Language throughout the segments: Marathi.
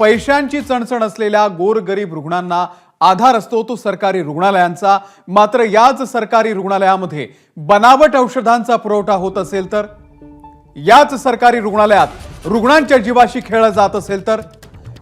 पैशांची चणचण असलेल्या गोरगरीब रुग्णांना आधार असतो तो सरकारी रुग्णालयांचा। मात्र याच सरकारी रुग्णालयामध्ये बनावट औषधांचा पुरवठा होत असेल तर, याच सरकारी रुग्णालयात रुग्णांच्या जीवाशी खेळला जात असेल तर,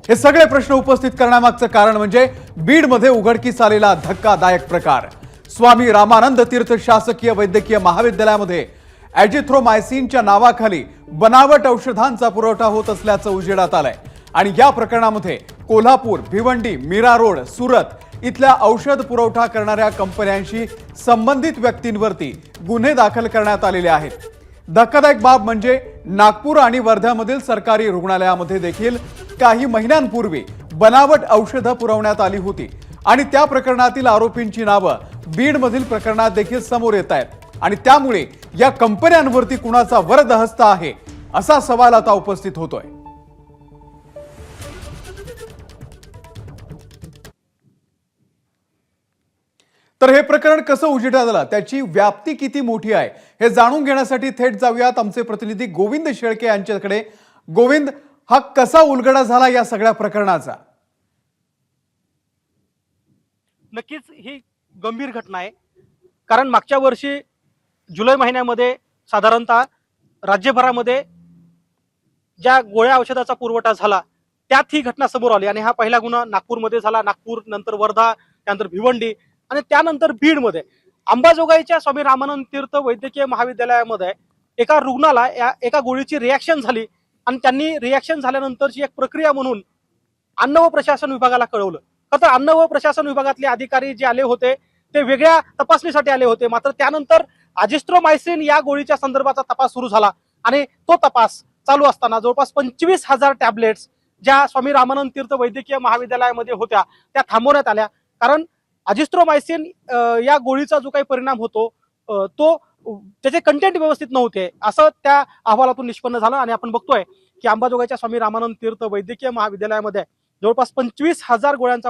हे सगळे प्रश्न उपस्थित करण्यामागचं कारण म्हणजे बीडमध्ये उघडकीस आलेला धक्कादायक प्रकार। स्वामी रामानंद तीर्थ शासकीय वैद्यकीय महाविद्यालयामध्ये एजिथ्रोमायसिनच्या नावाखाली बनावट औषधांचा पुरवठा होत असल्याचं उजेडात आलंय। आणि या प्रकरणामध्ये कोल्हापूर, भिवंडी, मीरा रोड, सुरत इथल्या औषध पुरवठा करणाऱ्या कंपन्यांशी संबंधित व्यक्तींवरती गुन्हे दाखल करण्यात आलेले आहेत। धक्कादायक बाब म्हणजे नागपूर आणि वर्ध्यामधील सरकारी रुग्णालयामध्ये देखील काही महिन्यांपूर्वी बनावट औषधं पुरवण्यात आली होती आणि त्या प्रकरणातील आरोपींची नावं बीडमधील प्रकरणात देखील समोर येत आहेत। आणि त्यामुळे या कंपन्यांवरती कुणाचा वरदहस्त आहे असा सवाल आता उपस्थित होतोय। तर हे प्रकरण कसं उजेडात आलं, त्याची व्याप्ती किती मोठी आहे हे जाणून घेण्यासाठी थेट जाऊयात आमचे प्रतिनिधी गोविंद शेळके यांच्याकडे। गोविंद, हा कसा उलगडा झाला या सगळ्या प्रकरणाचा? नक्कीच ही गंभीर घटना आहे, कारण मागच्या वर्षी जुलै महिन्यामध्ये साधारणतः राज्यभरामध्ये ज्या गोळ्या औषधाचा पुरवठा झाला त्यात ही घटना समोर आली। आणि हा पहिला गुन्हा नागपूरमध्ये झाला, नागपूर नंतर वर्धा, त्यानंतर भिवंडी आणि त्यानंतर बीडमध्ये अंबाजोगाईच्या स्वामी रामानंद तीर्थ वैद्यकीय महाविद्यालयामध्ये एका रुग्णाला एका गोळीची रिॲक्शन झाली आणि त्यांनी रिॲक्शन झाल्यानंतरची एक प्रक्रिया म्हणून अन्न व प्रशासन विभागाला कळवलं। तर अन्न व प्रशासन विभागातले अधिकारी जे आले होते ते वेगळ्या तपासणीसाठी आले होते, मात्र त्यानंतर अजिथ्रोमायसिन या गोळीच्या संदर्भाचा तपास सुरू झाला आणि तो तपास चालू असताना जवळपास 25,000 टॅबलेट्स ज्या स्वामी रामानंद तीर्थ वैद्यकीय महाविद्यालयामध्ये होत्या त्या थांबवण्यात आल्या। कारण अजिथ्रोमायसिन या गोळीचा जो काही परिणाम होतो तो त्याचे कंटेंट व्यवस्थित नव्हते असं त्या अहवालातून निष्पन्न झालं। आणि आपण बघतोय की अंबाजोगाईच्या स्वामी रामानंद तीर्थ वैद्यकीय महाविद्यालयामध्ये जवळपास 25,000 गोळ्यांचा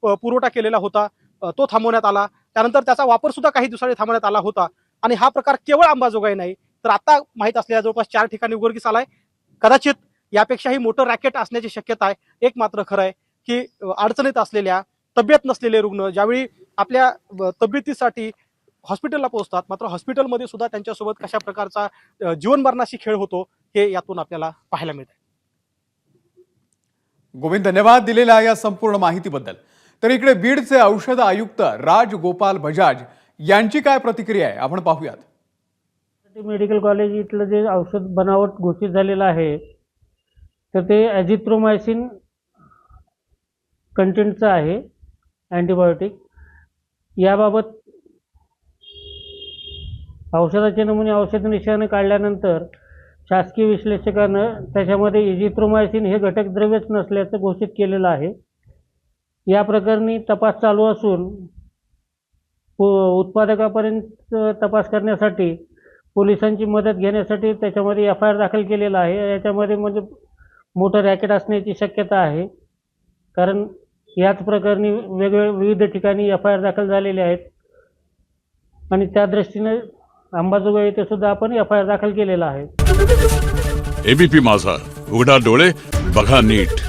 पुरवठा केलेला होता, तो थांबवण्यात आला। त्यानंतर त्याचा वापर सुद्धा काही दिवसांनी थांबवण्यात आला होता। आणि हा प्रकार केवळ अंबाजोगाई नाही तर आता माहित असलेल्या जवळपास 4 ठिकाणी उघडकीस आलाय। कदाचित यापेक्षाही मोठं रॅकेट असण्याची शक्यता आहे। एक मात्र खरं आहे की अडचणीत असलेल्या, तब्येत नसलेले रुग्ण ज्यावेळी आपल्या तब्येतीसाठी हॉस्पिटलला पोहोचतात, मात्र हॉस्पिटलमध्ये सुद्धा त्यांच्यासोबत कशा प्रकारचा जीवन मरणाशी खेळ होतो हे यातून आपल्याला पाहायला मिळतं। गोविंद, धन्यवाद दिलेल्या या संपूर्ण माहितीबद्दल। तर इकडे बीडचे औषध आयुक्त राजगोपाल बजाज यांची काय प्रतिक्रिया आहे आपण पाहूयात। मेडिकल कॉलेज इथलं जे औषध बनावट घोषित झालेलं आहे तर ते एजिथ्रोमायसिन कंटेंटचं आहे, अँटीबायोटिक। याबाबत औषधाचे नमुने औषध निशाने काढल्यानंतर शासकीय विश्लेषकानं त्याच्यामध्ये एजिथ्रोमायसिन हे घटकद्रव्यच नसल्याचं घोषित केलेलं आहे। या प्रकरणी तपास चालू असून उत्पादकापर्यंत तपास करण्यासाठी पोलिसांची मदत घेण्यासाठी त्याच्यामध्ये एफ-आय-आर दाखल केलेला आहे। याच्यामध्ये म्हणजे मोठं रॅकेट असण्याची शक्यता आहे, कारण याच प्रकरणी विविध ठिकाणी एफ-आय-आर दाखल झालेले आहेत आणि त्या दृष्टीने अंबाजोगाई येथे सुद्धा आपण एफ-आय-आर दाखल केलेला आहे। एबीपी माझा, उघडा डोळे बघा नीट।